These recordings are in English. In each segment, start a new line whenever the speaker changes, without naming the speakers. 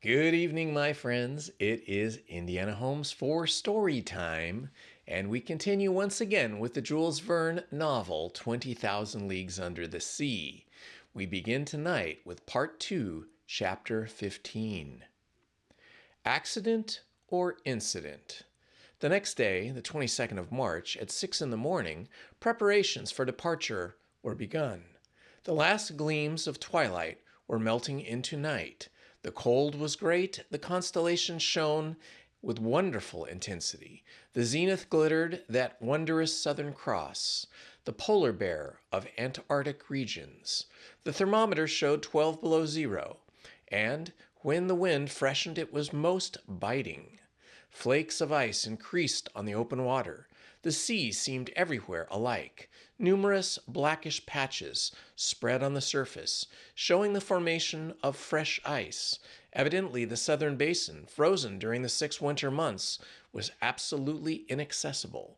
Good evening, my friends. It is Indiana Homes for Story Time, and we continue once again with the Jules Verne novel 20,000 Leagues Under the Sea. We begin tonight with Part 2, Chapter 15. Accident or Incident? The next day, the 22nd of March, at 6 in the morning, preparations for departure were begun. The last gleams of twilight were melting into night. The cold was great, the constellations shone with wonderful intensity. The zenith glittered, that wondrous southern cross, the polar bear of Antarctic regions. The thermometer showed 12 below zero, and when the wind freshened it was most biting. Flakes of ice increased on the open water. The sea seemed everywhere alike. Numerous blackish patches spread on the surface, showing the formation of fresh ice. Evidently, the southern basin, frozen during the 6 winter months, was absolutely inaccessible.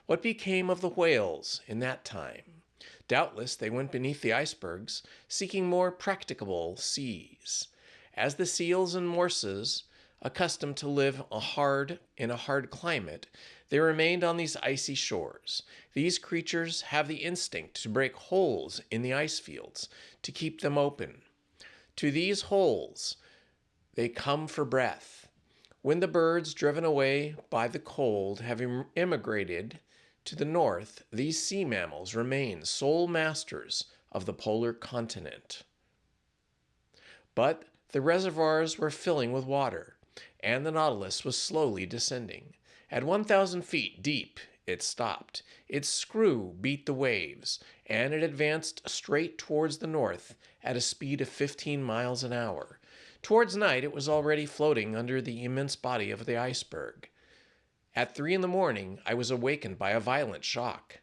What became of the whales in that time? Doubtless they went beneath the icebergs, seeking more practicable seas. As the seals and morses, accustomed to live in a hard climate, they remained on these icy shores. These creatures have the instinct to break holes in the ice fields to keep them open. To these holes they come for breath. When the birds, driven away by the cold, have immigrated to the north, these sea mammals remain sole masters of the polar continent. But the reservoirs were filling with water, and the Nautilus was slowly descending. At 1,000 feet deep, it stopped. Its screw beat the waves, and it advanced straight towards the north at a speed of 15 miles an hour. Towards night, it was already floating under the immense body of the iceberg. At 3 in the morning, I was awakened by a violent shock.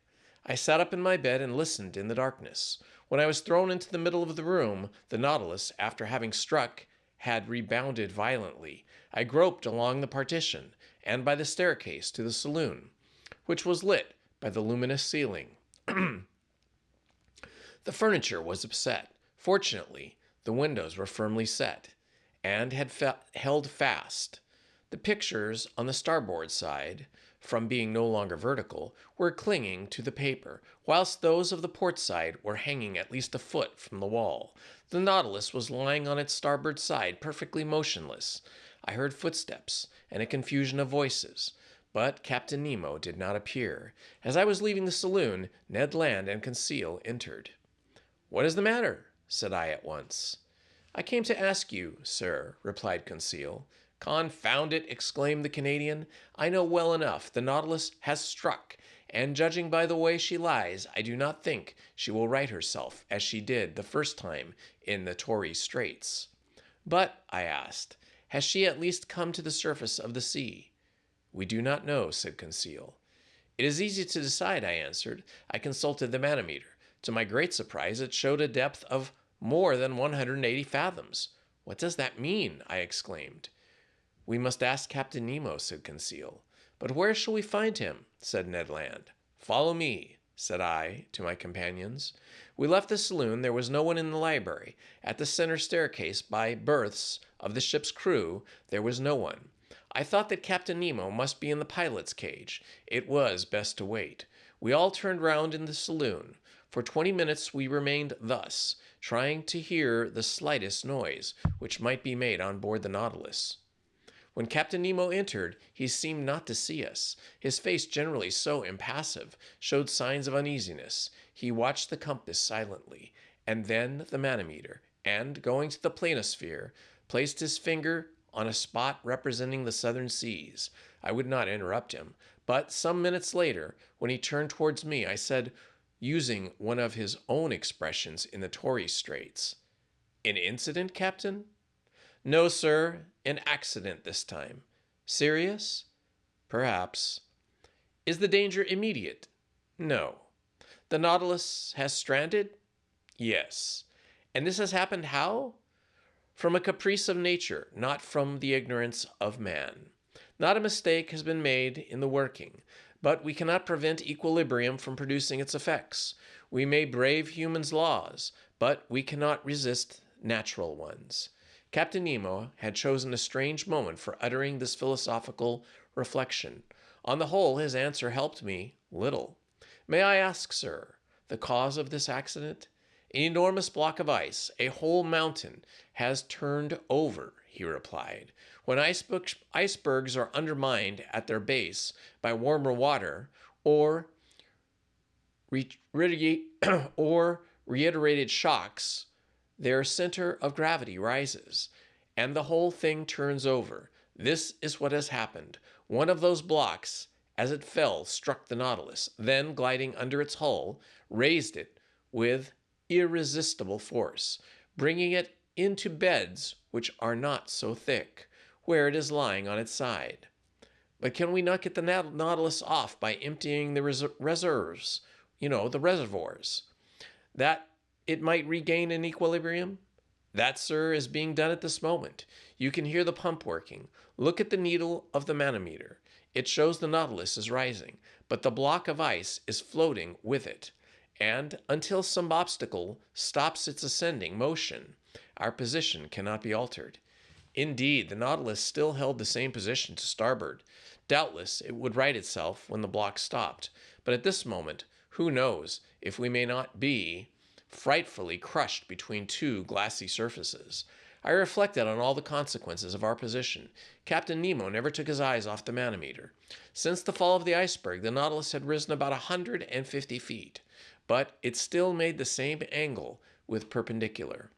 I sat up in my bed and listened in the darkness. When I was thrown into the middle of the room, the Nautilus, after having struck, had rebounded violently. I groped along the partition and by the staircase to the saloon, which was lit by the luminous ceiling. The furniture was upset. Fortunately, the windows were firmly set and had held fast. The pictures on the starboard side, from being no longer vertical, were clinging to the paper, whilst those of the port side were hanging at least a foot from the wall. The Nautilus was lying on its starboard side, perfectly motionless. I heard footsteps and a confusion of voices, but Captain Nemo did not appear. As I was leaving the saloon, Ned Land and Conseil entered. "What is the matter?" said I at once. "I came to ask you, sir," replied Conseil. "Confound it!" exclaimed the Canadian. "I know well enough the Nautilus has struck, and judging by the way she lies, I do not think she will right herself as she did the first time in the Torres Straits." "But," I asked, "has she at least come to the surface of the sea?" "We do not know," said Conseil. "It is easy to decide," I answered. "I consulted the manometer. To my great surprise, it showed a depth of more than 180 fathoms. "What does that mean?" I exclaimed. "We must ask Captain Nemo," said Conseil. "But where shall we find him?" said Ned Land. "Follow me," said I to my companions. We left the saloon. There was no one in the library. At the center staircase, by berths of the ship's crew, there was no one. I thought that Captain Nemo must be in the pilot's cage. It was best to wait. We all turned round in the saloon. For 20 minutes we remained thus, trying to hear the slightest noise which might be made on board the Nautilus. When Captain Nemo entered, he seemed not to see us. His face, generally so impassive, showed signs of uneasiness. He watched the compass silently, and then the manometer, and, going to the planisphere, placed his finger on a spot representing the southern seas. I would not interrupt him, but some minutes later, when he turned towards me, I said, using one of his own expressions in the Torres Straits, "An incident, Captain?" "No, sir, an accident this time." "Serious?" "Perhaps." "Is the danger immediate?" "No." "The Nautilus has stranded?" "Yes." "And this has happened how?" "From a caprice of nature, not from the ignorance of man. Not a mistake has been made in the working, but we cannot prevent equilibrium from producing its effects. We may brave human laws, but we cannot resist natural ones. Captain Nemo had chosen a strange moment for uttering this philosophical reflection. On the whole, his answer helped me little. May I ask, sir, the cause of this accident? An enormous block of ice, a whole mountain, has turned over, he replied. When icebergs are undermined at their base by warmer water or or reiterated shocks, their center of gravity rises, and the whole thing turns over. This is what has happened. One of those blocks, as it fell, struck the Nautilus, then, gliding under its hull, raised it with irresistible force, bringing it into beds which are not so thick, where it is lying on its side. But can we not get the Nautilus off by emptying the reserves, the reservoirs, that it might regain an equilibrium? That, sir, is being done at this moment. You can hear the pump working. Look at the needle of the manometer. It shows the Nautilus is rising, but the block of ice is floating with it. And until some obstacle stops its ascending motion, our position cannot be altered. Indeed, the Nautilus still held the same position to starboard. Doubtless, it would right itself when the block stopped, but at this moment, who knows if we may not be frightfully crushed between two glassy surfaces. I reflected on all the consequences of our position. Captain Nemo never took his eyes off the manometer. Since the fall of the iceberg, the Nautilus had risen about 150 feet, but it still made the same angle with perpendicular.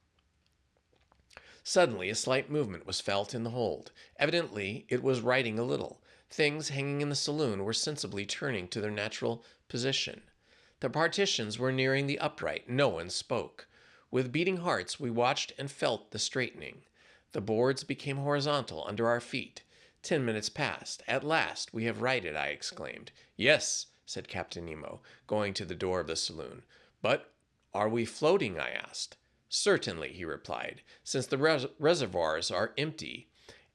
Suddenly, a slight movement was felt in the hold. Evidently, it was righting a little. Things hanging in the saloon were sensibly turning to their natural position. The partitions were nearing the upright. No one spoke. With beating hearts, we watched and felt the straightening. The boards became horizontal under our feet. 10 minutes passed. At last, we have righted, I exclaimed. Yes, said Captain Nemo, going to the door of the saloon. But are we floating? I asked. Certainly, he replied, since the reservoirs are empty,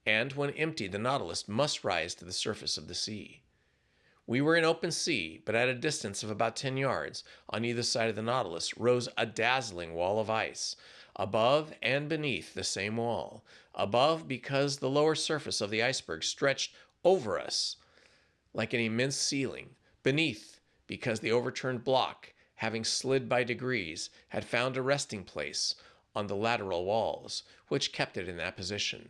and when empty, the Nautilus must rise to the surface of the sea. We were in open sea, but at a distance of about 10 yards, on either side of the Nautilus, rose a dazzling wall of ice. Above and beneath the same wall. Above, because the lower surface of the iceberg stretched over us like an immense ceiling. Beneath, because the overturned block, having slid by degrees, had found a resting place on the lateral walls, which kept it in that position.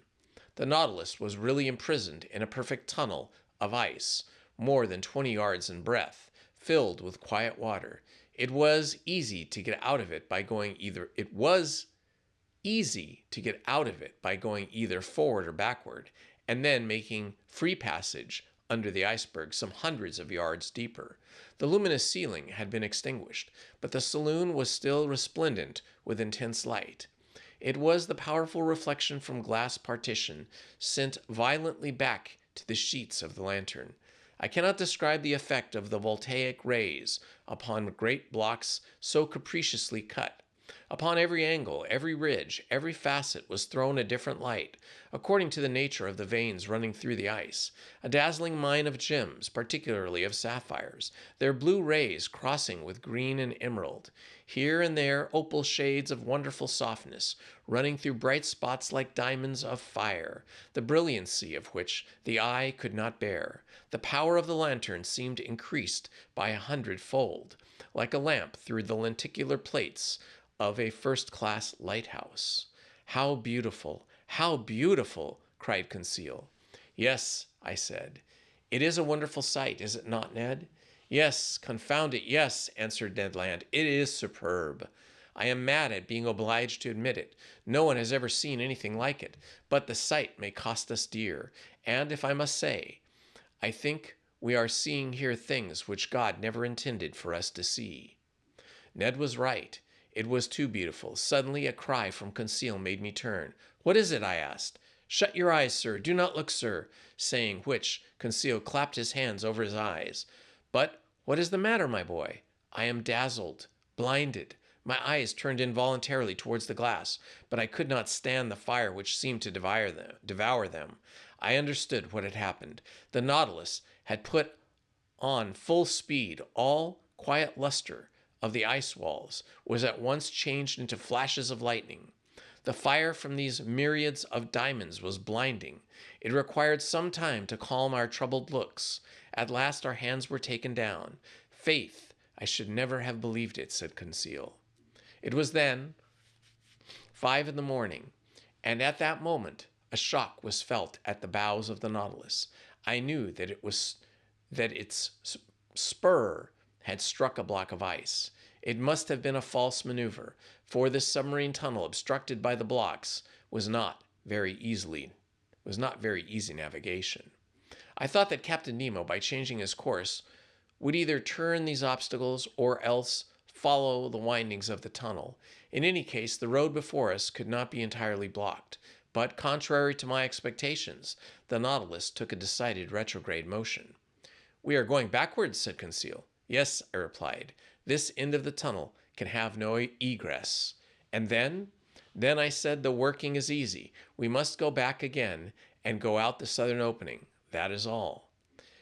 The Nautilus was really imprisoned in a perfect tunnel of ice, more than 20 yards in breadth, filled with quiet water. It was easy to get out of it by going either forward or backward, and then making free passage under the iceberg some hundreds of yards deeper. The luminous ceiling had been extinguished, but the saloon was still resplendent with intense light. It was the powerful reflection from glass partition sent violently back to the sheets of the lantern. I cannot describe the effect of the voltaic rays upon great blocks so capriciously cut. Upon every angle, every ridge, every facet was thrown a different light, according to the nature of the veins running through the ice. A dazzling mine of gems, particularly of sapphires, their blue rays crossing with green and emerald. Here and there opal shades of wonderful softness, running through bright spots like diamonds of fire, the brilliancy of which the eye could not bear. The power of the lantern seemed increased by 100-fold, like a lamp through the lenticular plates of a first-class lighthouse. How beautiful! How beautiful! Cried Conseil. Yes, I said. It is a wonderful sight, is it not, Ned? Yes, confound it, yes, answered Ned Land. It is superb. I am mad at being obliged to admit it. No one has ever seen anything like it, but the sight may cost us dear. And if I must say, I think we are seeing here things which God never intended for us to see. Ned was right. It was too beautiful. Suddenly a cry from Conseil made me turn. What is it? I asked. Shut your eyes, sir. Do not look, sir. Saying which, Conseil clapped his hands over his eyes. But what is the matter, my boy? I am dazzled, blinded. My eyes turned involuntarily towards the glass, but I could not stand the fire which seemed to devour them. I understood what had happened. The Nautilus had put on full speed. All quiet luster of the ice walls was at once changed into flashes of lightning. The fire from these myriads of diamonds was blinding. It required some time to calm our troubled looks. At last our hands were taken down. Faith, I should never have believed it, said Conseil. It was then 5 in the morning, and at that moment a shock was felt at the bows of the Nautilus. I knew that its spur had struck a block of ice. It must have been a false maneuver, for this submarine tunnel obstructed by the blocks was not very easy navigation. I thought that Captain Nemo, by changing his course, would either turn these obstacles or else follow the windings of the tunnel. In any case, the road before us could not be entirely blocked, but contrary to my expectations, the Nautilus took a decided retrograde motion. "We are going backwards," said Conseil. "Yes," I replied. "This end of the tunnel can have no egress." "And then?" "Then," I said, "the working is easy. We must go back again and go out the southern opening. That is all."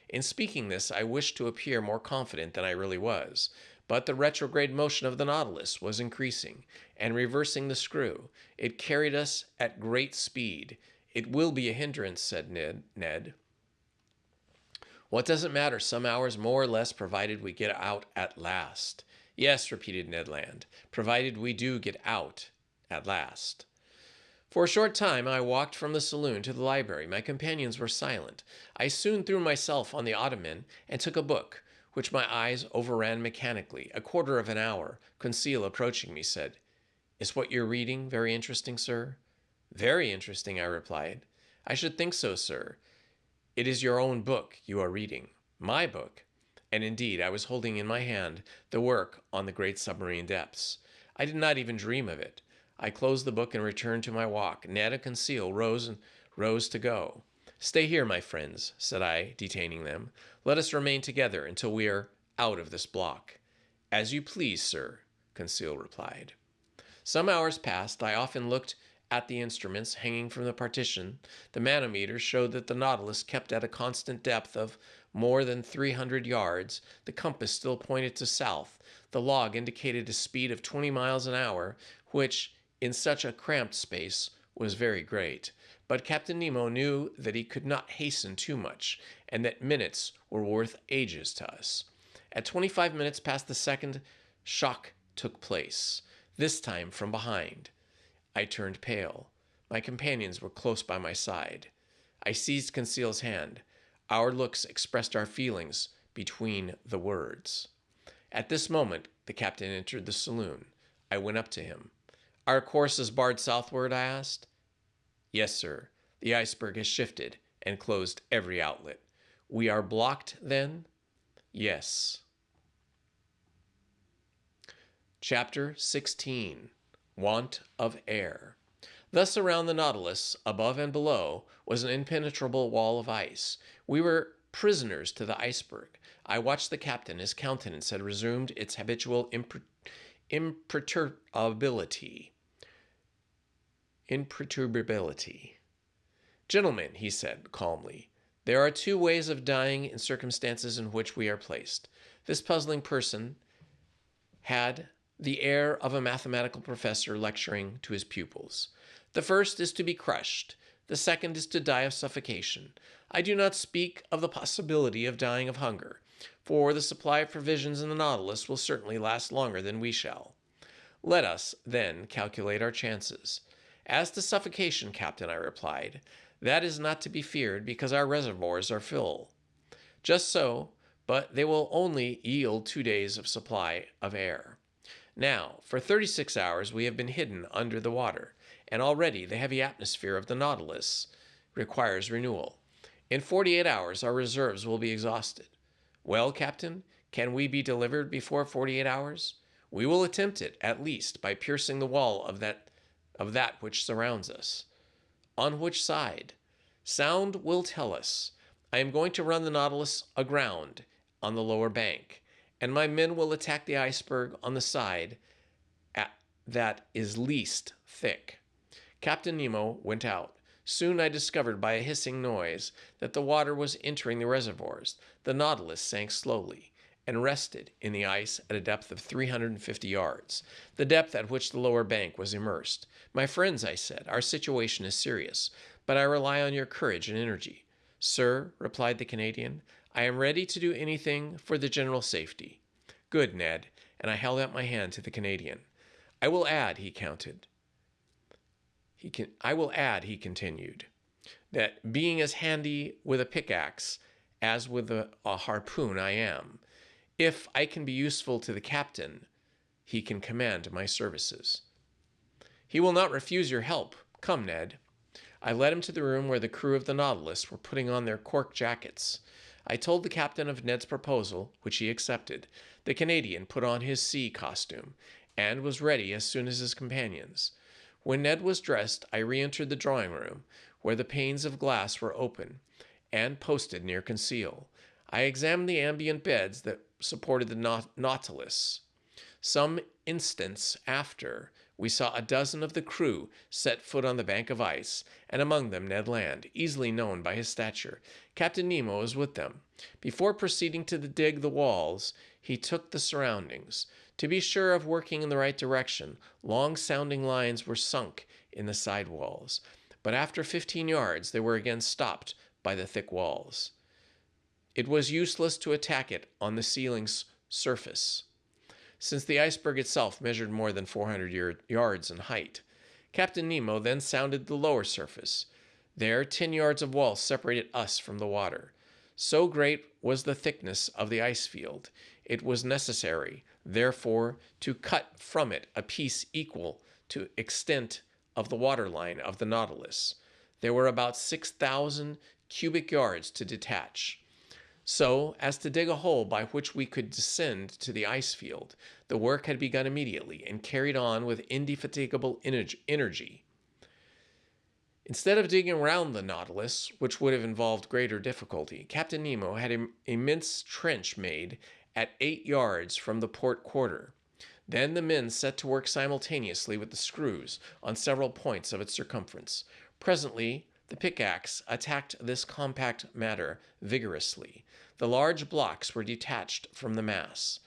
In speaking this, I wished to appear more confident than I really was, but the retrograde motion of the Nautilus was increasing, and reversing the screw, it carried us at great speed. "It will be a hindrance," said Ned. "What does it matter, some hours more or less, provided we get out at last?" "Yes," repeated Ned Land, "provided we do get out at last." For a short time I walked from the saloon to the library. My companions were silent. I soon threw myself on the ottoman and took a book, which my eyes overran mechanically. A quarter of an hour, Conseil, approaching me, said, "Is what you're reading very interesting, sir?" "Very interesting," I replied. "I should think so, sir. It is your own book you are reading." "My book?" And indeed, I was holding in my hand the work on the great submarine depths. I did not even dream of it. I closed the book and returned to my walk. Ned and Conseil rose to go. "Stay here, my friends," said I, detaining them. "Let us remain together until we are out of this block." "As you please, sir," Conseil replied. Some hours passed. I often looked at the instruments hanging from the partition. The manometer showed that the Nautilus kept at a constant depth of more than 300 yards. The compass still pointed to south. The log indicated a speed of 20 miles an hour, which, in such a cramped space, was very great. But Captain Nemo knew that he could not hasten too much, and that minutes were worth ages to us. At 25 minutes past the second, shock took place, this time from behind. I turned pale. My companions were close by my side. I seized Conseil's hand. Our looks expressed our feelings between the words. At this moment, the captain entered the saloon. I went up to him. "Our course is barred southward?" I asked. "Yes, sir. The iceberg has shifted and closed every outlet." "We are blocked, then?" "Yes." Chapter 16. Want of Air. Thus around the Nautilus, above and below, was an impenetrable wall of ice. We were prisoners to the iceberg. I watched the captain. His countenance had resumed its habitual imperturbability. "Gentlemen," he said calmly, "there are two ways of dying in circumstances in which we are placed." This puzzling person had the air of a mathematical professor lecturing to his pupils. "The first is to be crushed. The second is to die of suffocation. I do not speak of the possibility of dying of hunger, for the supply of provisions in the Nautilus will certainly last longer than we shall. Let us, then, calculate our chances." "As to suffocation, Captain," I replied, "that is not to be feared because our reservoirs are full." "Just so, but they will only yield 2 days of supply of air. Now, for 36 hours we have been hidden under the water, and already the heavy atmosphere of the Nautilus requires renewal. In 48 hours our reserves will be exhausted. Well, Captain, can we be delivered before 48 hours? We will attempt it, at least, by piercing the wall of that which surrounds us." "On which side?" "Sound will tell us. I am going to run the Nautilus aground on the lower bank, and my men will attack the iceberg on the side that is least thick." Captain Nemo went out. Soon I discovered by a hissing noise that the water was entering the reservoirs. The Nautilus sank slowly. and rested in the ice at a depth of 350 yards, the depth at which the lower bank was immersed. "My friends," I said, "our situation is serious, but I rely on your courage and energy." "Sir," replied the Canadian, "I am ready to do anything for the general safety." "Good, Ned," and I held out my hand to the Canadian. "I will add," he continued, "that being as handy with a pickaxe as with a harpoon I am, if I can be useful to the captain, he can command my services." "He will not refuse your help. Come, Ned." I led him to the room where the crew of the Nautilus were putting on their cork jackets. I told the captain of Ned's proposal, which he accepted. The Canadian put on his sea costume, and was ready as soon as his companions. When Ned was dressed, I re-entered the drawing room, where the panes of glass were open and posted near conceal. I examined the ambient beds that supported the Nautilus. Some instants after, we saw a dozen of the crew set foot on the bank of ice, and among them Ned Land, easily known by his stature. Captain Nemo was with them. Before proceeding to dig the walls, he took the surroundings. To be sure of working in the right direction, long-sounding lines were sunk in the side walls, but after 15 yards they were again stopped by the thick walls. It was useless to attack it on the ceiling's surface, since the iceberg itself measured more than 400 yards in height. Captain Nemo then sounded the lower surface. There, 10 yards of wall separated us from the water. So great was the thickness of the ice field, it was necessary, therefore, to cut from it a piece equal to extent of the waterline of the Nautilus. There were about 6,000 cubic yards to detach, so as to dig a hole by which we could descend to the ice field. The work had begun immediately and carried on with indefatigable energy. Instead of digging around the Nautilus, which would have involved greater difficulty, Captain Nemo had an immense trench made at 8 yards from the port quarter. Then the men set to work simultaneously with the screws on several points of its circumference. Presently, the pickaxe attacked this compact matter vigorously. The large blocks were detached from the mass.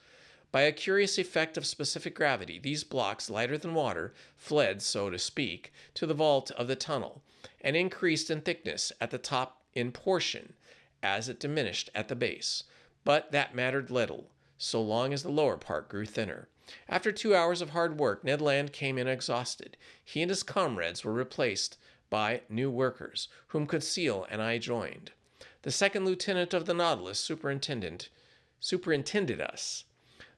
By a curious effect of specific gravity, these blocks, lighter than water, fled, so to speak, to the vault of the tunnel, and increased in thickness at the top in portion as it diminished at the base. But that mattered little, so long as the lower part grew thinner. After 2 hours of hard work, Ned Land came in exhausted. He and his comrades were replaced by new workers, whom Conseil and I joined. The second lieutenant of the Nautilus superintended us.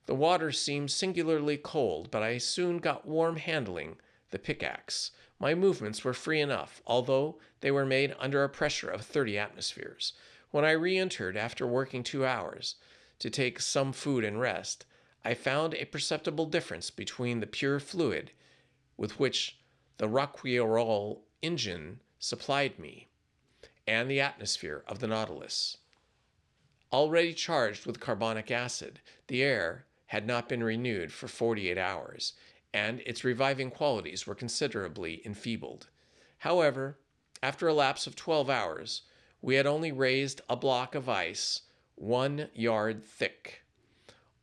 The water seemed singularly cold, but I soon got warm handling the pickaxe. My movements were free enough, although they were made under a pressure of 30 atmospheres. When I re-entered after working 2 hours to take some food and rest, I found a perceptible difference between the pure fluid with which the Rouquayrol engine supplied me and the atmosphere of the Nautilus. Already charged with carbonic acid, the air had not been renewed for 48 hours, and its reviving qualities were considerably enfeebled. However, after a lapse of 12 hours, we had only raised a block of ice 1 yard thick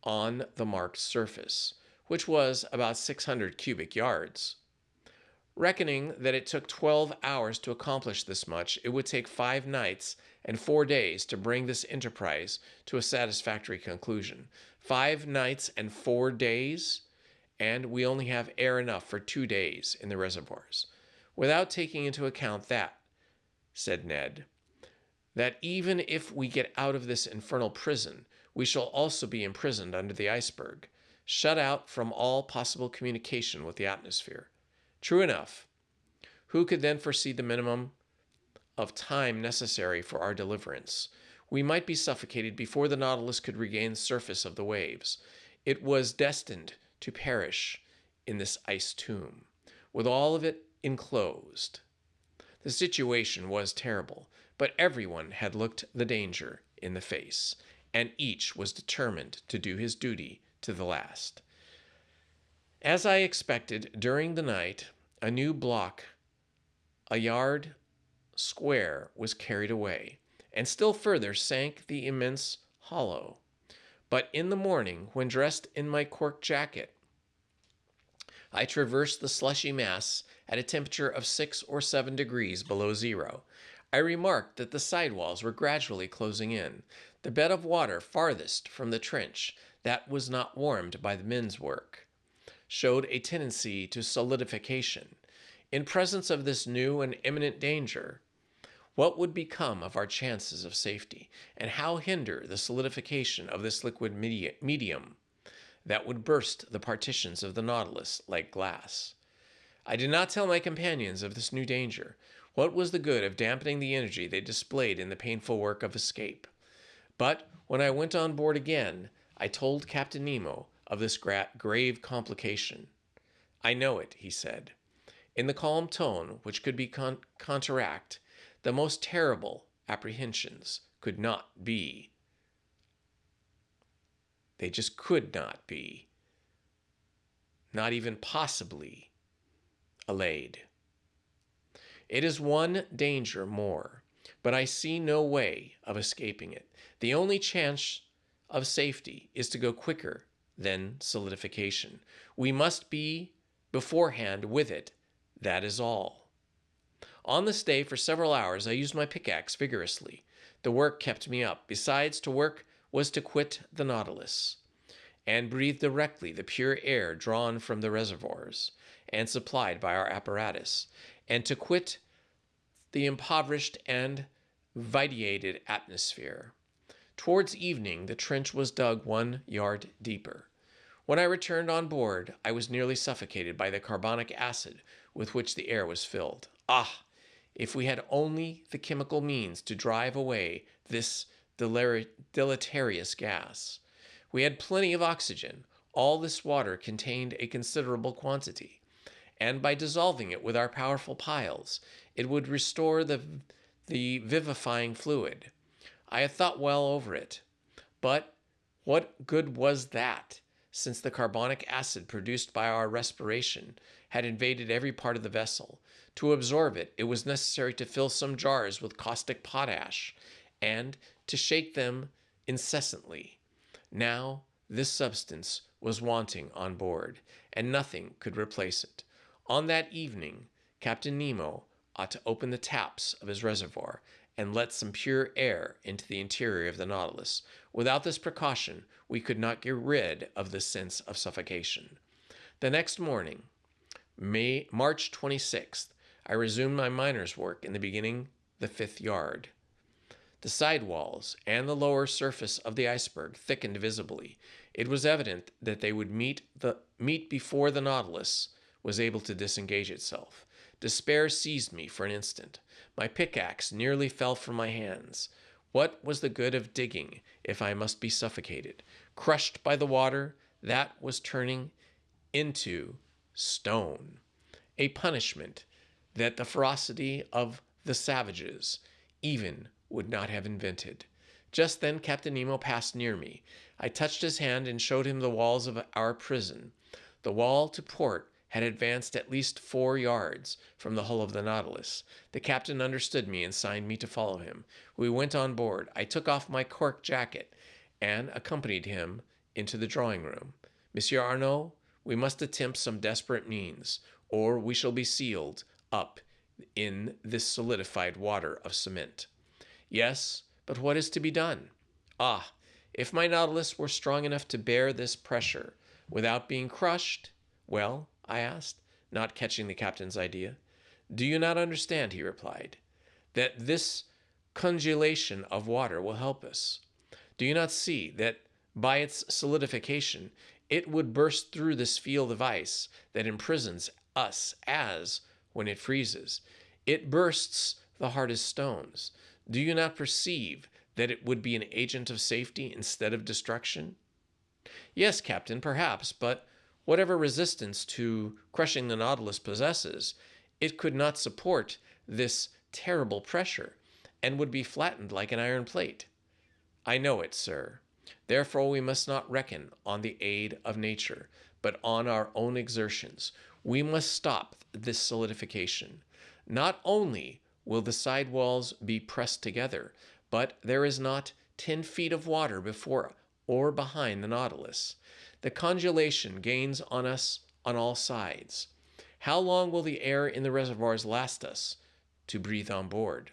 on the marked surface, which was about 600 cubic yards. Reckoning that it took 12 hours to accomplish this much, it would take 5 nights and 4 days to bring this enterprise to a satisfactory conclusion. 5 nights and 4 days, and we only have air enough for 2 days in the reservoirs. Without taking into account that, said Ned, that even if we get out of this infernal prison, we shall also be imprisoned under the iceberg, shut out from all possible communication with the atmosphere. True enough. Who could then foresee the minimum of time necessary for our deliverance? We might be suffocated before the Nautilus could regain the surface of the waves. It was destined to perish in this ice tomb, with all of it enclosed. The situation was terrible, but everyone had looked the danger in the face, and each was determined to do his duty to the last. As I expected, during the night, a new block, a yard square, was carried away, and still further sank the immense hollow. But in the morning, when dressed in my cork jacket, I traversed the slushy mass at a temperature of 6 or 7 degrees below zero. I remarked that the sidewalls were gradually closing in. The bed of water farthest from the trench, that was not warmed by the men's work, showed a tendency to solidification. In presence of this new and imminent danger, what would become of our chances of safety, and how hinder the solidification of this liquid medium that would burst the partitions of the Nautilus like glass? I did not tell my companions of this new danger. What was the good of dampening the energy they displayed in the painful work of escape? But when I went on board again, I told Captain Nemo of this grave complication. "I know it," he said, in the calm tone which could be counteract the most terrible apprehensions. Could not be. They just could not be, not even possibly, allayed. It is one danger more, but I see no way of escaping it. The only chance of safety is to go quicker than solidification. We must be beforehand with it. That is all. On this day, for several hours, I used my pickaxe vigorously. The work kept me up. Besides, to work was to quit the Nautilus and breathe directly the pure air drawn from the reservoirs and supplied by our apparatus, and to quit the impoverished and vitiated atmosphere. Towards evening, the trench was dug 1 yard deeper. When I returned on board, I was nearly suffocated by the carbonic acid with which the air was filled. Ah! If we had only the chemical means to drive away this deleterious gas. We had plenty of oxygen. All this water contained a considerable quantity, and by dissolving it with our powerful piles, it would restore the vivifying fluid. I had thought well over it, but what good was that, since the carbonic acid produced by our respiration had invaded every part of the vessel? To absorb it, it was necessary to fill some jars with caustic potash, and to shake them incessantly. Now, this substance was wanting on board, and nothing could replace it. On that evening, Captain Nemo ought to open the taps of his reservoir and let some pure air into the interior of the Nautilus. Without this precaution, we could not get rid of the sense of suffocation. The next morning, March 26th, I resumed my miner's work in the beginning the 5th yard. The side walls and the lower surface of the iceberg thickened visibly. It was evident that they would meet before the Nautilus was able to disengage itself. Despair seized me for an instant. My pickaxe nearly fell from my hands. What was the good of digging if I must be suffocated, crushed by the water that was turning into stone? A punishment that the ferocity of the savages even would not have invented. Just then Captain Nemo passed near me. I touched his hand and showed him the walls of our prison. The wall to port had advanced at least 4 yards from the hull of the Nautilus. The captain understood me and signed me to follow him. We went on board. I took off my cork jacket and accompanied him into the drawing room. "Monsieur Arnaud, we must attempt some desperate means, or we shall be sealed up in this solidified water of cement." "Yes, but what is to be done?" "Ah, if my Nautilus were strong enough to bear this pressure without being crushed—" "Well?" I asked, not catching the captain's idea. "Do you not understand," he replied, "that this congelation of water will help us? Do you not see that by its solidification it would burst through this field of ice that imprisons us as, when it freezes, it bursts the hardest stones? Do you not perceive that it would be an agent of safety instead of destruction?" "Yes, Captain, perhaps, but whatever resistance to crushing the Nautilus possesses, it could not support this terrible pressure, and would be flattened like an iron plate." "I know it, sir. Therefore we must not reckon on the aid of nature, but on our own exertions. We must stop this solidification. Not only will the side walls be pressed together, but there is not 10 feet of water before or behind the Nautilus. The congelation gains on us on all sides. How long will the air in the reservoirs last us to breathe on board?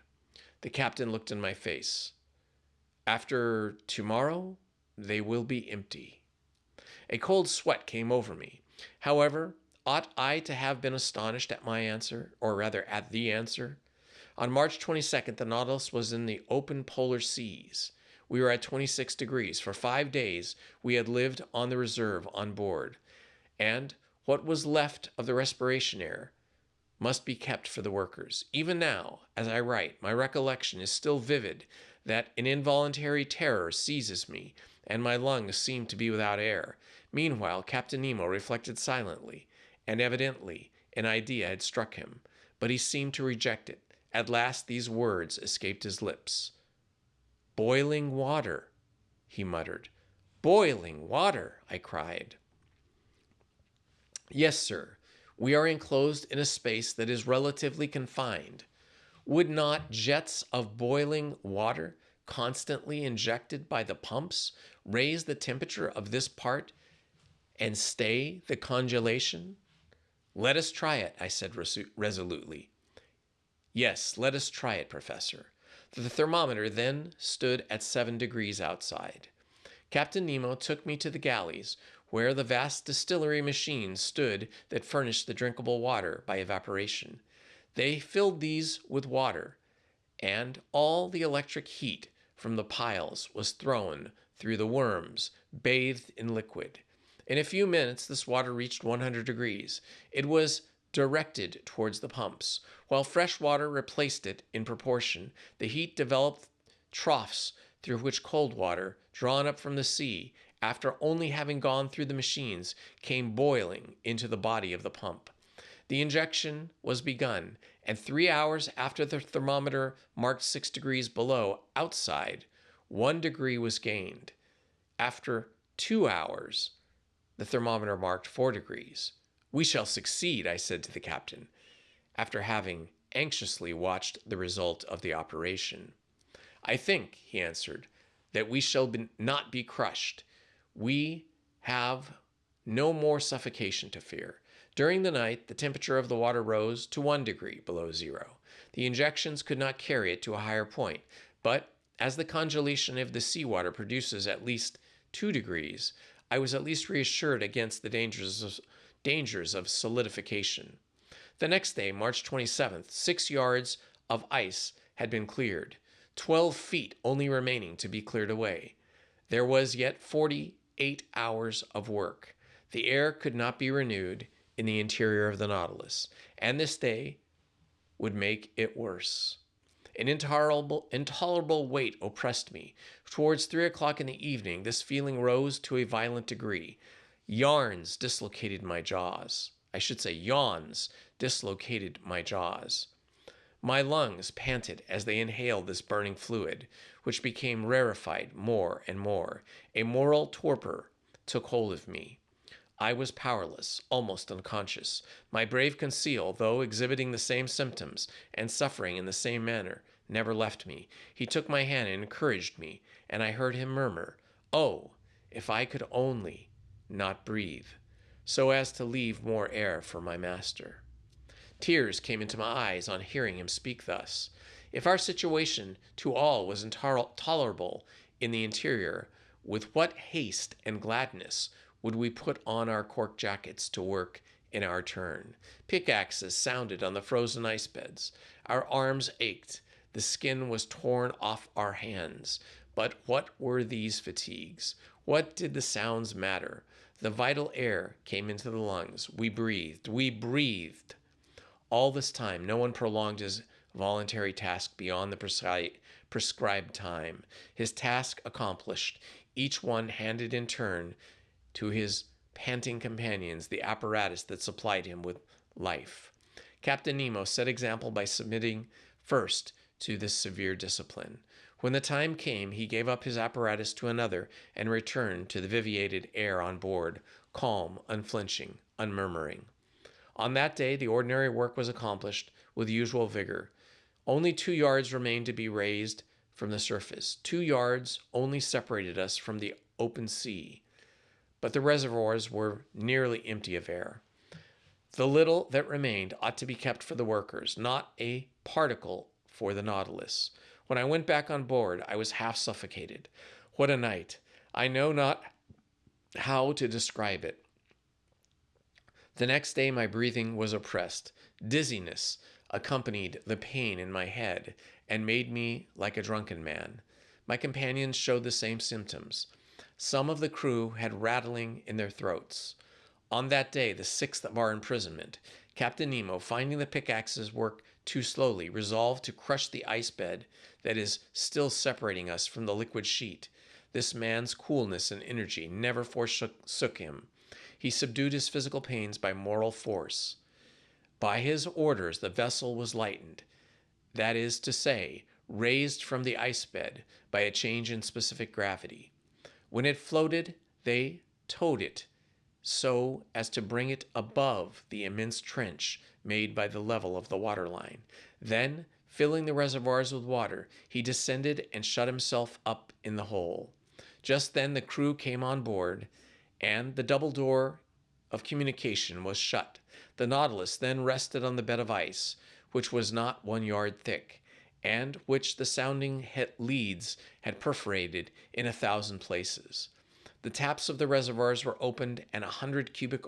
The captain looked in my face. After tomorrow, they will be empty. A cold sweat came over me. However, ought I to have been astonished at my answer, or rather at the answer? On March 22nd, the Nautilus was in the open polar seas. We were at 26 degrees. For 5 days, we had lived on the reserve on board, and what was left of the respiration air must be kept for the workers. Even now, as I write, my recollection is still vivid that an involuntary terror seizes me, and my lungs seem to be without air. Meanwhile, Captain Nemo reflected silently, and evidently an idea had struck him, but he seemed to reject it. At last these words escaped his lips. "Boiling water," he muttered. "Boiling water," I cried. "Yes, sir. We are enclosed in a space that is relatively confined. Would not jets of boiling water, constantly injected by the pumps, raise the temperature of this part and stay the congelation?" "Let us try it," I said resolutely. "Yes, let us try it, Professor." The thermometer then stood at 7 degrees outside. Captain Nemo took me to the galleys, where the vast distillery machines stood that furnished the drinkable water by evaporation. They filled these with water, and all the electric heat from the piles was thrown through the worms, bathed in liquid. In a few minutes, this water reached 100 degrees. It was directed towards the pumps. While fresh water replaced it in proportion, the heat developed troughs through which cold water, drawn up from the sea, after only having gone through the machines, came boiling into the body of the pump. The injection was begun, and 3 hours after the thermometer marked 6 degrees below outside, 1 degree was gained. After 2 hours, the thermometer marked 4 degrees. "We shall succeed," I said to the captain, after having anxiously watched the result of the operation. "I think," he answered, "that we shall not be crushed. We have no more suffocation to fear." During the night, the temperature of the water rose to 1 degree below zero. The injections could not carry it to a higher point, but as the congelation of the seawater produces at least 2 degrees, I was at least reassured against the dangers of solidification. The next day, March 27th, 6 yards of ice had been cleared, 12 feet only remaining to be cleared away. There was yet 48 hours of work. The air could not be renewed in the interior of the Nautilus, and this day would make it worse. An intolerable weight oppressed me. Towards 3 o'clock in the evening, this feeling rose to a violent degree. Yawns dislocated my jaws. Yawns dislocated my jaws. My lungs panted as they inhaled this burning fluid, which became rarefied more and more. A moral torpor took hold of me. I was powerless, almost unconscious. My brave Conseil, though exhibiting the same symptoms and suffering in the same manner, never left me. He took my hand and encouraged me, and I heard him murmur, "Oh, if I could only not breathe, so as to leave more air for my master." Tears came into my eyes on hearing him speak thus. If our situation to all was intolerable in the interior, with what haste and gladness would we put on our cork jackets to work in our turn. Pickaxes sounded on the frozen ice beds. Our arms ached. The skin was torn off our hands. But what were these fatigues? What did the sounds matter? The vital air came into the lungs. We breathed. We breathed. All this time, no one prolonged his voluntary task beyond the prescribed time. His task accomplished, each one handed in turn to his panting companions the apparatus that supplied him with life. Captain Nemo set example by submitting first to this severe discipline. When the time came, he gave up his apparatus to another and returned to the viviated air on board, calm, unflinching, unmurmuring. On that day, the ordinary work was accomplished with usual vigor. Only 2 yards remained to be raised from the surface. 2 yards only separated us from the open sea, but the reservoirs were nearly empty of air. The little that remained ought to be kept for the workers, not a particle for the Nautilus. When I went back on board, I was half suffocated. What a night! I know not how to describe it. The next day, my breathing was oppressed. Dizziness accompanied the pain in my head and made me like a drunken man. My companions showed the same symptoms. Some of the crew had rattling in their throats. On that day, the sixth of our imprisonment, Captain Nemo, finding the pickaxes work too slowly, resolved to crush the ice bed that is still separating us from the liquid sheet. This man's coolness and energy never forsook him. He subdued his physical pains by moral force. By his orders, the vessel was lightened, that is to say, raised from the ice bed by a change in specific gravity. When it floated, they towed it so as to bring it above the immense trench made by the level of the waterline. Then, filling the reservoirs with water, he descended and shut himself up in the hole. Just then the crew came on board, and the double door of communication was shut. The Nautilus then rested on the bed of ice, which was not 1 yard thick, and which the sounding leads had perforated in 1,000 places. The taps of the reservoirs were opened, and 100 cubic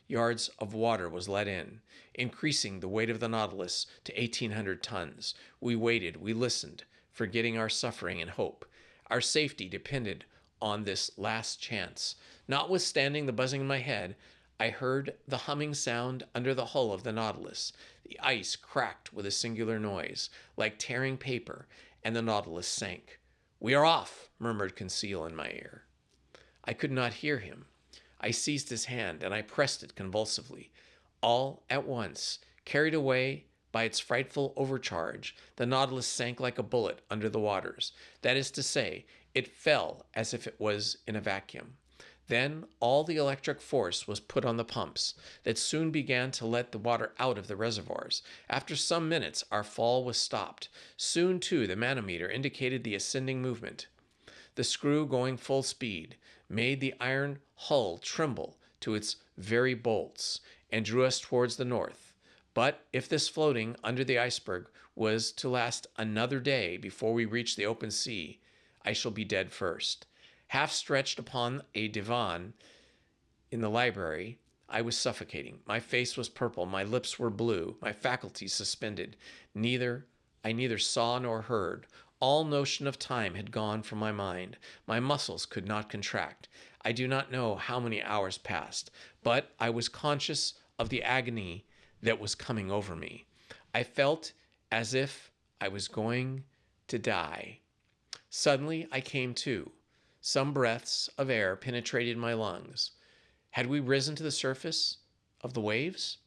yards of water was let in, increasing the weight of the Nautilus to 1,800 tons. We waited, we listened, forgetting our suffering and hope. Our safety depended on this last chance. Notwithstanding the buzzing in my head, I heard the humming sound under the hull of the Nautilus. The ice cracked with a singular noise, like tearing paper, and the Nautilus sank. "We are off," murmured Conseil in my ear. I could not hear him. I seized his hand, and I pressed it convulsively. All at once, carried away by its frightful overcharge, the Nautilus sank like a bullet under the waters. That is to say, it fell as if it was in a vacuum. Then all the electric force was put on the pumps, that soon began to let the water out of the reservoirs. After some minutes, our fall was stopped. Soon, too, the manometer indicated the ascending movement. The screw, going full speed, made the iron hull tremble to its very bolts and drew us towards the north. But if this floating under the iceberg was to last another day before we reach the open sea, I shall be dead first. Half stretched upon a divan in the library, I was suffocating. My face was purple, my lips were blue, my faculties suspended. I neither saw nor heard. All notion of time had gone from my mind. My muscles could not contract. I do not know how many hours passed, but I was conscious of the agony that was coming over me. I felt as if I was going to die. Suddenly I came to. Some breaths of air penetrated my lungs. Had we risen to the surface of the waves?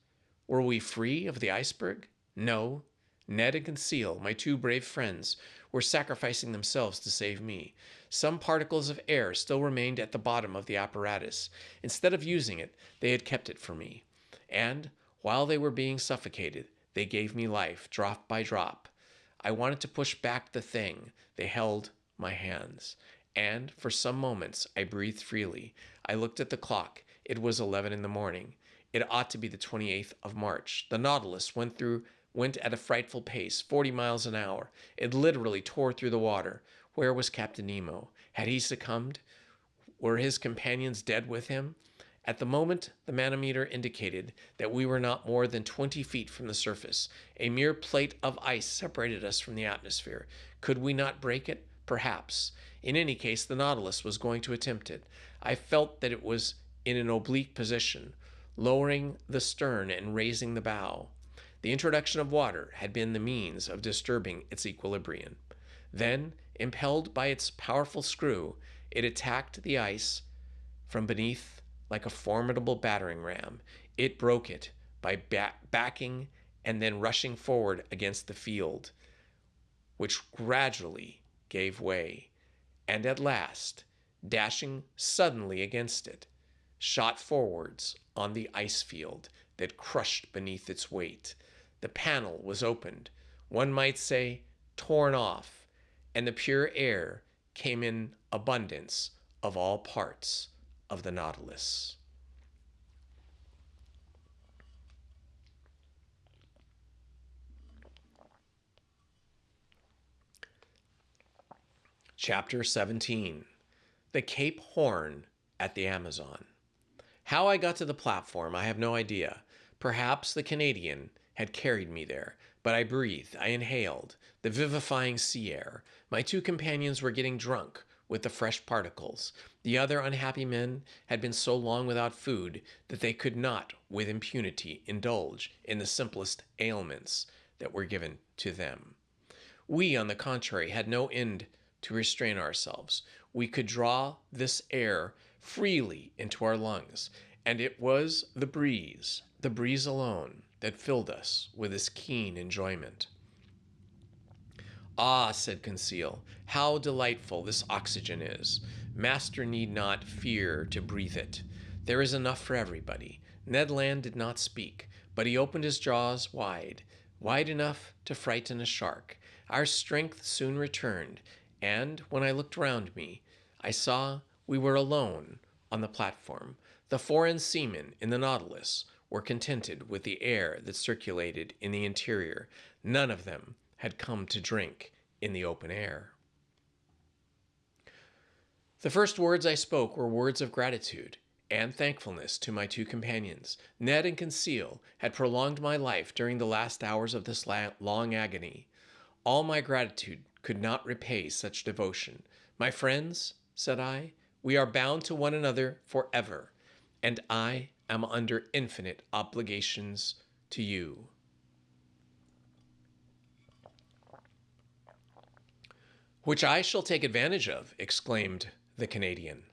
Were we free of the iceberg? No. Ned and Conseil, my two brave friends, were sacrificing themselves to save me. Some particles of air still remained at the bottom of the apparatus. Instead of using it, they had kept it for me. And while they were being suffocated, they gave me life, drop by drop. I wanted to push back the thing. They held my hands. And for some moments, I breathed freely. I looked at the clock. It was 11 in the morning. It ought to be the 28th of March. The Nautilus went at a frightful pace, 40 miles an hour. It literally tore through the water. Where was Captain Nemo? Had he succumbed? Were his companions dead with him? At the moment, the manometer indicated that we were not more than 20 feet from the surface. A mere plate of ice separated us from the atmosphere. Could we not break it? Perhaps. In any case, the Nautilus was going to attempt it. I felt that it was in an oblique position, lowering the stern and raising the bow. The introduction of water had been the means of disturbing its equilibrium. Then, impelled by its powerful screw, it attacked the ice from beneath like a formidable battering ram. It broke it by backing and then rushing forward against the field, which gradually gave way, and at last, dashing suddenly against it, shot forwards on the ice field that crushed beneath its weight. The panel was opened, one might say torn off, and the pure air came in abundance of all parts of the Nautilus. Chapter 17. The Cape Horn at the Amazon. How I got to the platform, I have no idea. Perhaps the Canadian had carried me there, but I breathed, I inhaled the vivifying sea air. My two companions were getting drunk with the fresh particles. The other unhappy men had been so long without food that they could not, with impunity, indulge in the simplest ailments that were given to them. We, on the contrary, had no end to restrain ourselves. We could draw this air freely into our lungs, and it was the breeze alone, that filled us with this keen enjoyment. Ah, said Conseil, how delightful this oxygen is. Master need not fear to breathe it. There is enough for everybody. Ned Land did not speak, but he opened his jaws wide, wide enough to frighten a shark. Our strength soon returned, and when I looked round me, I saw we were alone on the platform. The foreign seamen in the Nautilus were contented with the air that circulated in the interior. None of them had come to drink in the open air. The first words I spoke were words of gratitude and thankfulness to my two companions. Ned and Conseil had prolonged my life during the last hours of this long agony. All my gratitude could not repay such devotion. My friends, said I, we are bound to one another forever, and I am under infinite obligations to you. Which I shall take advantage of, exclaimed the Canadian.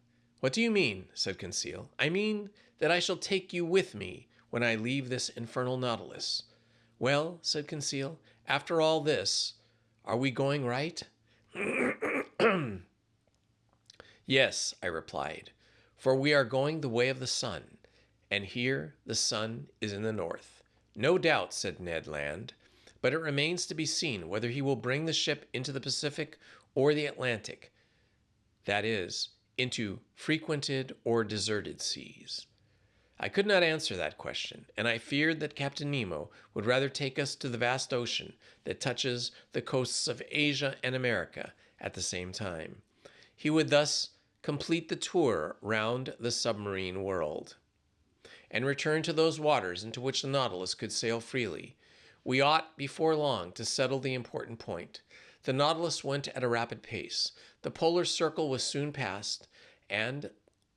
What do you mean? Said Conseil. I mean that I shall take you with me when I leave this infernal Nautilus. Well, said Conseil, after all this, are we going right? Yes, I replied, for we are going the way of the sun, and here the sun is in the north. No doubt, said Ned Land, but it remains to be seen whether he will bring the ship into the Pacific or the Atlantic, that is, into frequented or deserted seas. I could not answer that question, and I feared that Captain Nemo would rather take us to the vast ocean that touches the coasts of Asia and America at the same time. He would thus complete the tour round the submarine world and return to those waters into which the Nautilus could sail freely. We ought, before long, to settle the important point. The Nautilus went at a rapid pace. The polar circle was soon passed, and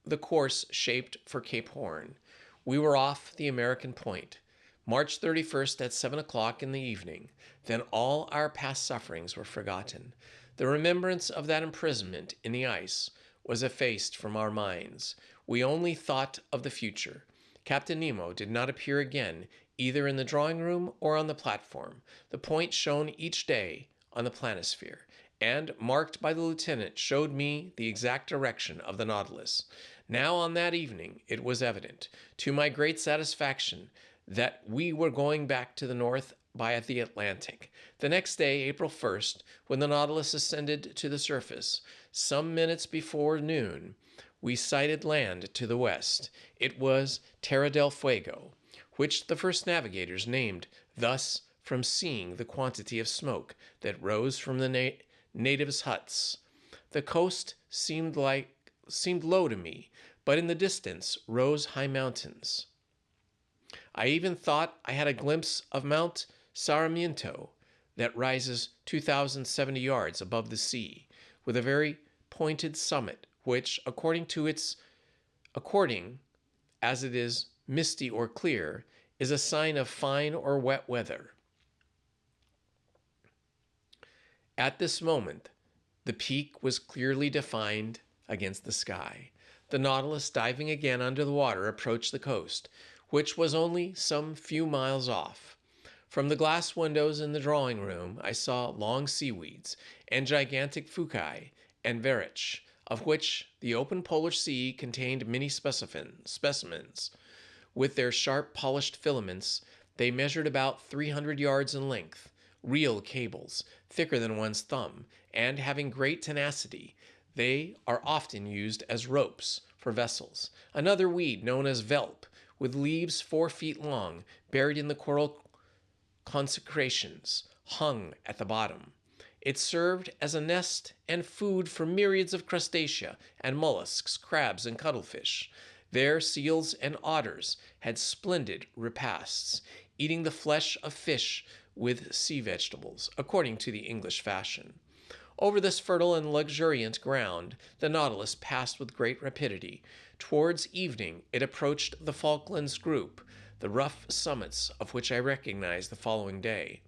the course shaped for Cape Horn. We were off the American point. March 31st at 7 o'clock in the evening. Then all our past sufferings were forgotten. The remembrance of that imprisonment in the ice was effaced from our minds. We only thought of the future. Captain Nemo did not appear again, either in the drawing room or on the platform. The point shown each day on the planisphere, and marked by the lieutenant, showed me the exact direction of the Nautilus. Now, on that evening, it was evident, to my great satisfaction, that we were going back to the north by the Atlantic. The next day, April 1st, when the Nautilus ascended to the surface, some minutes before noon, we sighted land to the west. It was Terra del Fuego, which the first navigators named thus from seeing the quantity of smoke that rose from the natives' huts. The coast seemed low to me, but in the distance rose high mountains. I even thought I had a glimpse of Mount Sarmiento that rises 2,070 yards above the sea, with a very pointed summit, which, according as it is misty or clear, is a sign of fine or wet weather. At this moment, the peak was clearly defined against the sky. The Nautilus, diving again under the water, approached the coast, which was only some few miles off. From the glass windows in the drawing room, I saw long seaweeds and gigantic fuci and verich, of which the open polar sea contained many specimens. With their sharp polished filaments, they measured about 300 yards in length, real cables, thicker than one's thumb, and having great tenacity. They are often used as ropes for vessels. Another weed known as velp, with leaves 4 feet long, buried in the coral consecrations, hung at the bottom. It served as a nest and food for myriads of crustacea and mollusks, crabs, and cuttlefish. There, seals and otters had splendid repasts, eating the flesh of fish with sea vegetables, according to the English fashion. Over this fertile and luxuriant ground, the Nautilus passed with great rapidity. Towards evening, it approached the Falklands group, the rough summits of which I recognized the following day.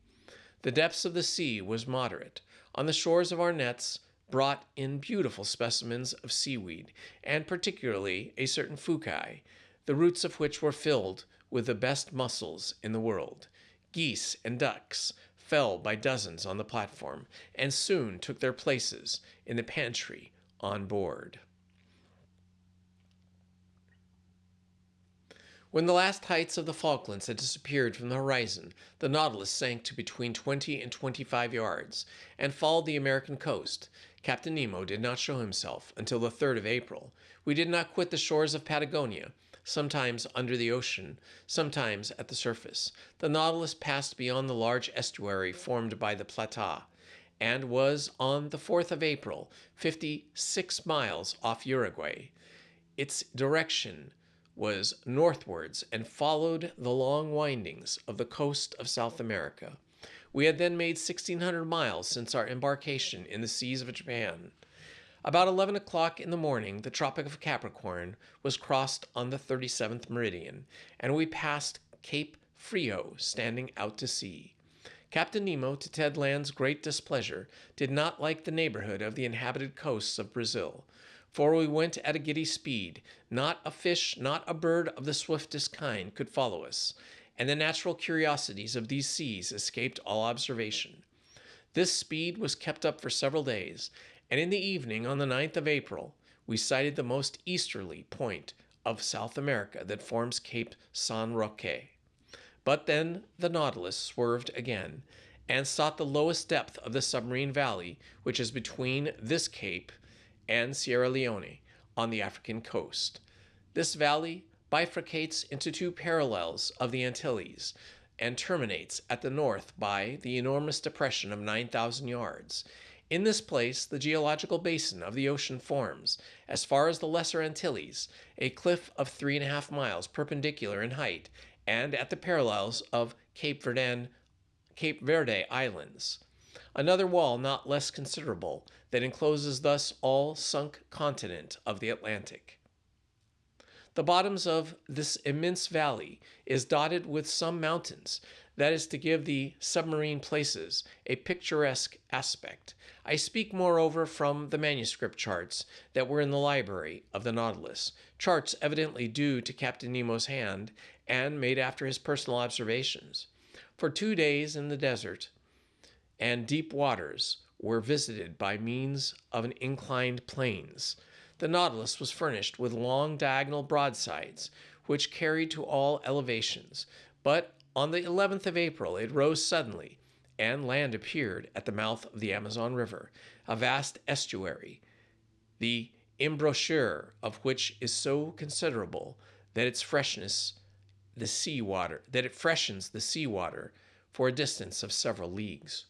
The depths of the sea was moderate. On the shores of our nets brought in beautiful specimens of seaweed, and particularly a certain fuci, the roots of which were filled with the best mussels in the world. Geese and ducks fell by dozens on the platform, and soon took their places in the pantry on board. When the last heights of the Falklands had disappeared from the horizon, the Nautilus sank to between 20 and 25 yards, and followed the American coast. Captain Nemo did not show himself until the 3rd of April. We did not quit the shores of Patagonia, sometimes under the ocean, sometimes at the surface. The Nautilus passed beyond the large estuary formed by the Plata, and was on the 4th of April, 56 miles off Uruguay. Its direction was northwards and followed the long windings of the coast of South America. We had then made 1,600 miles since our embarkation in the seas of Japan. About 11 o'clock in the morning, the Tropic of Capricorn was crossed on the 37th meridian, and we passed Cape Frio, standing out to sea. Captain Nemo, to Ted Land's great displeasure, did not like the neighborhood of the inhabited coasts of Brazil, for we went at a giddy speed. Not a fish, not a bird of the swiftest kind could follow us, and the natural curiosities of these seas escaped all observation. This speed was kept up for several days, and in the evening on the 9th of April, we sighted the most easterly point of South America that forms Cape San Roque. But then the Nautilus swerved again, and sought the lowest depth of the submarine valley, which is between this cape and Sierra Leone on the African coast. This valley bifurcates into 2 parallels of the Antilles and terminates at the north by the enormous depression of 9,000 yards. In this place, the geological basin of the ocean forms, as far as the Lesser Antilles, a cliff of 3.5 miles perpendicular in height, and at the parallels of Cape Verde Islands. Another wall not less considerable that encloses thus all sunk continent of the Atlantic. The bottoms of this immense valley is dotted with some mountains, that is to give the submarine places a picturesque aspect. I speak, moreover, from the manuscript charts that were in the library of the Nautilus, charts evidently due to Captain Nemo's hand and made after his personal observations. For 2 days in the desert and deep waters were visited by means of an inclined planes. The Nautilus was furnished with long diagonal broadsides, which carried to all elevations, but on the 11th of April it rose suddenly, and land appeared at the mouth of the Amazon River, a vast estuary, the embouchure of which is so considerable that it freshens the seawater for a distance of several leagues.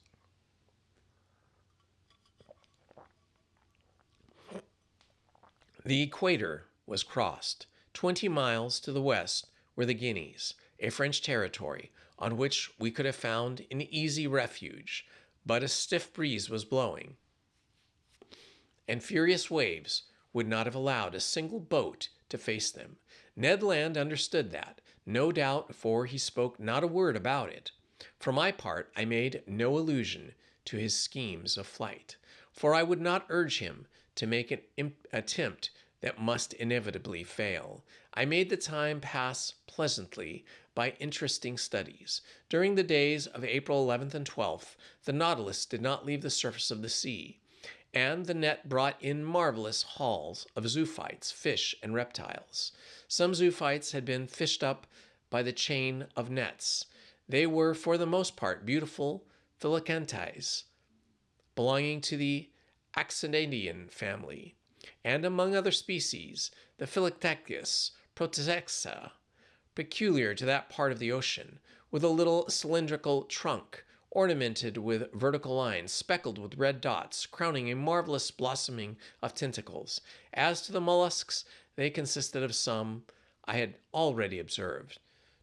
The equator was crossed. 20 miles to the west were the Guineas, a French territory, on which we could have found an easy refuge, but a stiff breeze was blowing, and furious waves would not have allowed a single boat to face them. Ned Land understood that, no doubt, for he spoke not a word about it. For my part, I made no allusion to his schemes of flight, for I would not urge him to make an attempt that must inevitably fail. I made the time pass pleasantly by interesting studies. During the days of April 11th and 12th, the Nautilus did not leave the surface of the sea, and the net brought in marvelous hauls of zoophytes, fish, and reptiles. Some zoophytes had been fished up by the chain of nets. They were, for the most part, beautiful philocanths, belonging to the Axonidian family, and among other species, the Philoctegus protexa, peculiar to that part of the ocean, with a little cylindrical trunk ornamented with vertical lines speckled with red dots, crowning a marvelous blossoming of tentacles. As to the mollusks, they consisted of some I had already observed: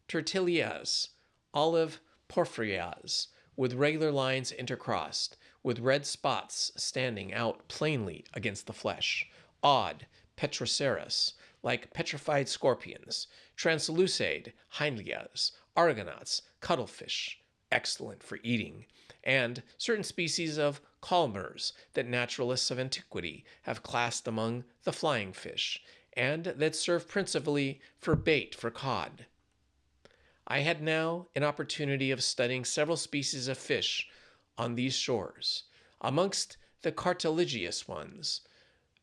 Tortillas, olive porphyrias, with regular lines intercrossed, with red spots standing out plainly against the flesh; odd Petroceras, like petrified scorpions; translucide Hylias, argonauts, cuttlefish, excellent for eating; and certain species of calmars that naturalists of antiquity have classed among the flying fish, and that serve principally for bait for cod. I had now an opportunity of studying several species of fish on these shores. Amongst the cartilaginous ones,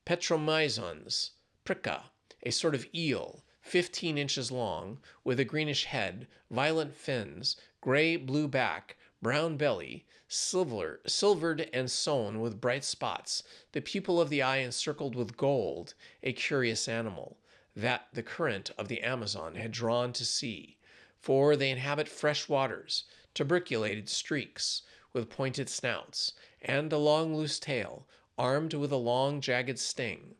Petromyzons prica, a sort of eel, 15 inches long, with a greenish head, violet fins, gray-blue back, brown belly, silvered and sewn with bright spots, the pupil of the eye encircled with gold, a curious animal, that the current of the Amazon had drawn to sea, for they inhabit fresh waters, tuberculated streaks, with pointed snouts, and a long loose tail, armed with a long jagged sting;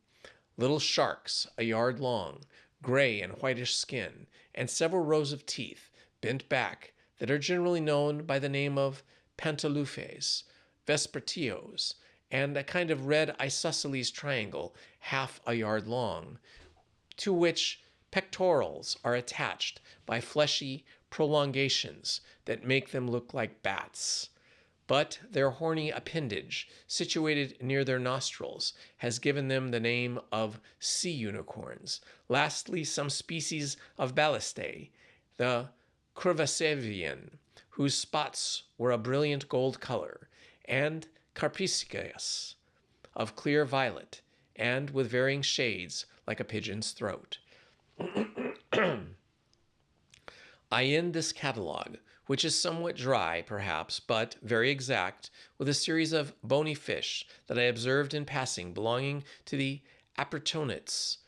little sharks, a yard long, gray and whitish skin, and several rows of teeth, bent back, that are generally known by the name of pantalufes, vespertios, and a kind of red isosceles triangle half a yard long, to which pectorals are attached by fleshy prolongations that make them look like bats. But their horny appendage, situated near their nostrils, has given them the name of sea unicorns. Lastly, some species of ballistae, the Curvacevian, whose spots were a brilliant gold color, and Carpicus, of clear violet, and with varying shades like a pigeon's throat. I end this catalogue, which is somewhat dry, perhaps, but very exact, with a series of bony fish that I observed in passing belonging to the Apertonids,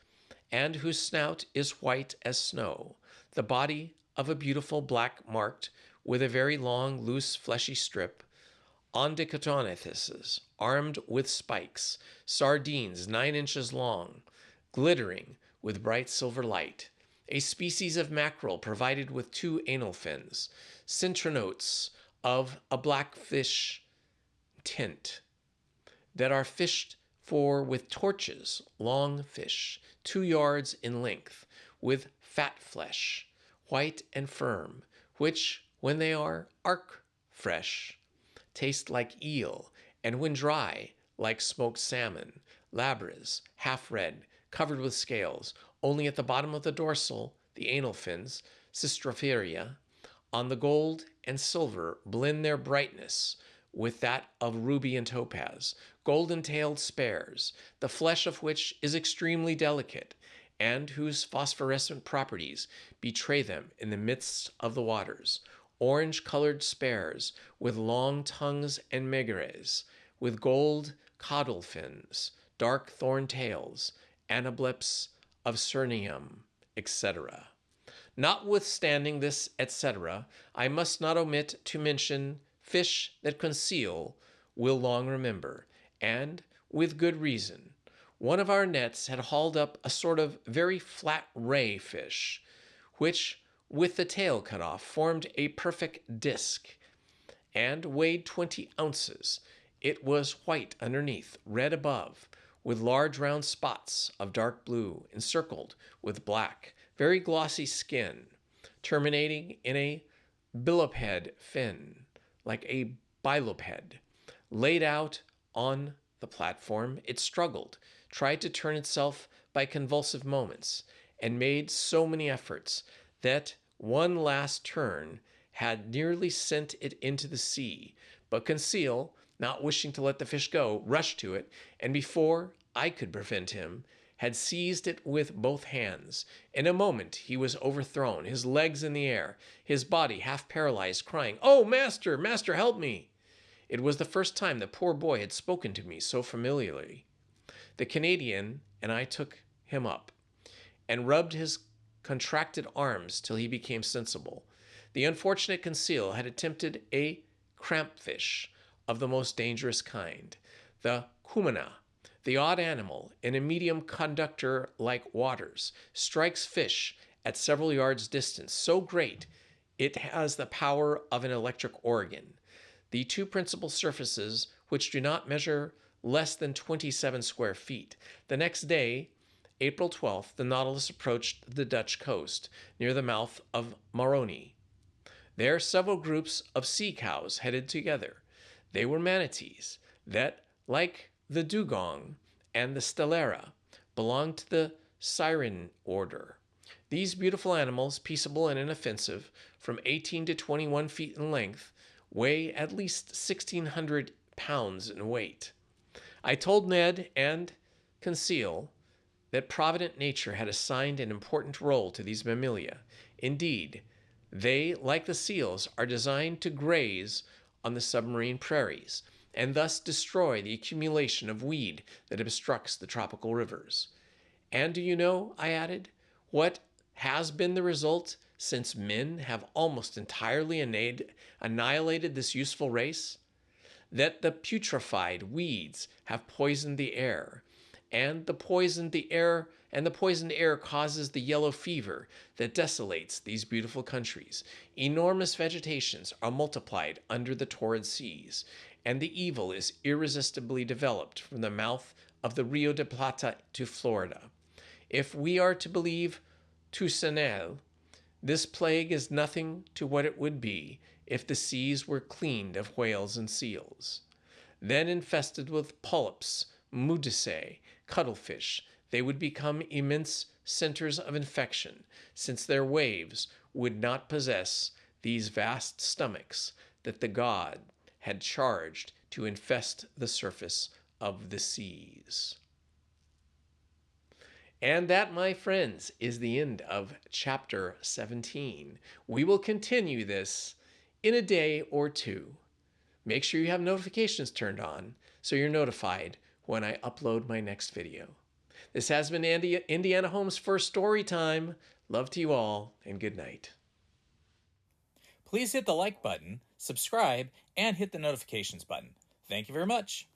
and whose snout is white as snow, the body of a beautiful black marked with a very long, loose, fleshy strip; Ondicotonithuses, armed with spikes; sardines 9 inches long, glittering with bright silver light; a species of mackerel provided with 2 anal fins; cintronotes of a blackfish tint, that are fished for with torches; long fish, 2 yards in length, with fat flesh, white and firm, which, when they are arc fresh, taste like eel, and when dry, like smoked salmon; labras, half red, covered with scales, only at the bottom of the dorsal, the anal fins, Cystropheria, on the gold and silver blend their brightness with that of ruby and topaz; golden-tailed spares, the flesh of which is extremely delicate, and whose phosphorescent properties betray them in the midst of the waters; orange-colored spares, with long tongues and megares, with gold caudal fins, dark thorn tails, anableps of Cernium, etc. Notwithstanding this, etc., I must not omit to mention fish that Conseil will long remember, and with good reason. One of our nets had hauled up a sort of very flat ray fish, which, with the tail cut off, formed a perfect disc, and weighed 20 ounces. It was white underneath, red above, with large round spots of dark blue, encircled with black, very glossy skin, terminating in a biloped fin, like a biloped. Laid out on the platform, it struggled, tried to turn itself by convulsive moments, and made so many efforts that one last turn had nearly sent it into the sea. But Conseil, not wishing to let the fish go, rushed to it, and before I could prevent him, had seized it with both hands. In a moment he was overthrown, his legs in the air, his body half paralyzed, crying, "Oh, master, master, help me!" It was the first time the poor boy had spoken to me so familiarly. The Canadian and I took him up and rubbed his contracted arms till he became sensible. The unfortunate Conseil had attempted a crampfish of the most dangerous kind, the cumana. The odd animal, in a medium conductor like waters, strikes fish at several yards' distance so great it has the power of an electric organ. The two principal surfaces, which do not measure less than 27 square feet. The next day, April 12th, the Nautilus approached the Dutch coast near the mouth of Maroni. There, several groups of sea cows headed together. They were manatees that, like the dugong and the stellara, belonged to the Siryn order. These beautiful animals, peaceable and inoffensive, from 18 to 21 feet in length, weigh at least 1,600 pounds in weight. I told Ned and Conseil that provident nature had assigned an important role to these mammalia. Indeed, they, like the seals, are designed to graze on the submarine prairies and thus destroy the accumulation of weed that obstructs the tropical rivers. And do you know, I added, what has been the result since men have almost entirely annihilated this useful race? That the putrefied weeds have poisoned the air, and the poisoned air causes the yellow fever that desolates these beautiful countries. Enormous vegetations are multiplied under the torrid seas, and the evil is irresistibly developed from the mouth of the Rio de Plata to Florida. If we are to believe Toussaint, this plague is nothing to what it would be if the seas were cleaned of whales and seals. Then infested with polyps, mudisae, cuttlefish, they would become immense centers of infection, since their waves would not possess these vast stomachs that the god had charged to infest the surface of the seas. And that, my friends, is the end of chapter 17. We will continue this in a day or two. Make sure you have notifications turned on so you're notified when I upload my next video. This has been Indiana Homes First Story Time. Love to you all, and good night.
Please hit the like button, subscribe, and hit the notifications button. Thank you very much.